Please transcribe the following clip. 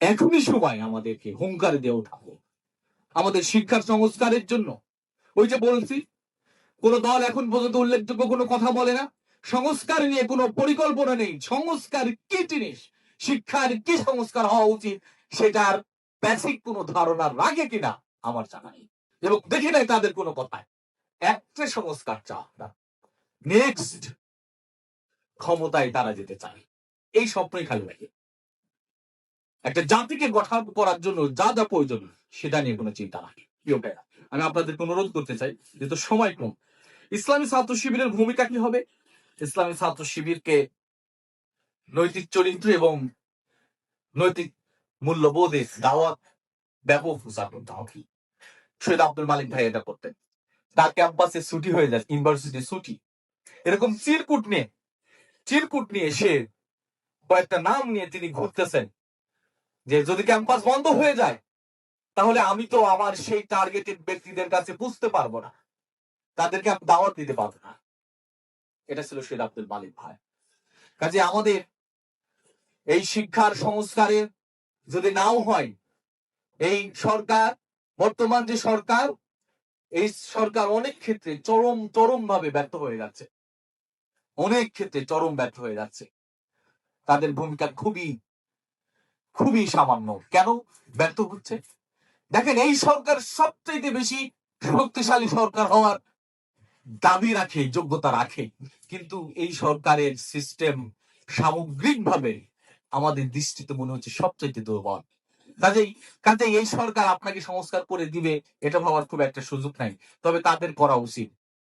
এখনই সময় আমাদেরকে হুঙ্কার দিয়ে ওঠাবো আমাদের শিক্ষার সংস্কারের জন্য। ওই যে বলছি, কোন দল এখন পর্যন্ত উল্লেখযোগ্য কোনো কথা বলে না, সংস্কার নিয়ে কোনো পরিকল্পনা নেই। সংস্কার কি জিনিস, শিক্ষার কি সংস্কার হওয়া উচিত, সেটার বেসিক কোনো ধারণা রাখে কিনা আমার জানা নেই, এবং দেখি নাই তাদের কোনো কথায় একটা সংস্কার চায় না। নেক্সট ক্ষমতায় তারা যেতে চায়, এই স্বপ্নই খালি রাখে। একটা জাতিকে গঠন করার জন্য যা যা প্রয়োজন সেটা নিয়ে কোনো চিন্তা রাখে। আমি আপনাদেরকে অনুরোধ করতে চাই, যেহেতু সময় কম, ইসলামী ছাত্র শিবিরের ভূমিকা কি হবে? ইসলামী ছাত্র শিবিরকে নৈতিক চরিত্র এবং নৈতিক মূল্যবোধের দাওয়াত ব্যাপক প্রচার করতে হবে। সৈয়দ আব্দুল মালিক ভাই এটা করতেন, তার ক্যাম্পাসে ছুটি হয়ে যায়, ইউনিভার্সিটি ছুটি, এরকম চিরকুট নিয়ে সে কয়েকটা নাম নিয়ে তিনি ঘুরতেছেন, যে যদি ক্যাম্পাস বন্ধ হয়ে যায় তাহলে আমি তো আমার সেই টার্গেটেড ব্যক্তিদের কাছে বুঝতে পারবো না, তাদেরকে আমি দাওয়াত দিতে পারবো না। এটা ছিল সৈয়দ আব্দুল মালিক ভাই। কাজে আমাদের এই শিক্ষার সংস্কারের যদি নাও হয়, এই সরকার, বর্তমান যে সরকার, এই সরকার অনেক ক্ষেত্রে চরম ভাবে ব্যর্থ হয়ে যাচ্ছে, অনেক ক্ষেত্রে চরম ব্যর্থ হয়ে যাচ্ছে। তাদের ভূমিকা খুবই সামান্য। কেন ব্যর্থ হচ্ছে? দেখেন, এই সরকার সবচেয়ে বেশি শক্তিশালী সরকার হওয়ার দাবি রাখে, যোগ্যতা রাখে, কিন্তু এই সরকারের সিস্টেম সামগ্রিকভাবে আমাদের দৃষ্টিতে মনে হচ্ছে সবচেয়ে দুর্বল। কাজেই এই সরকার আপনাকে সংস্কার করে দিবে এটা ভাবার খুব একটা সুযোগ নাই। তবে তাদের করা উচিত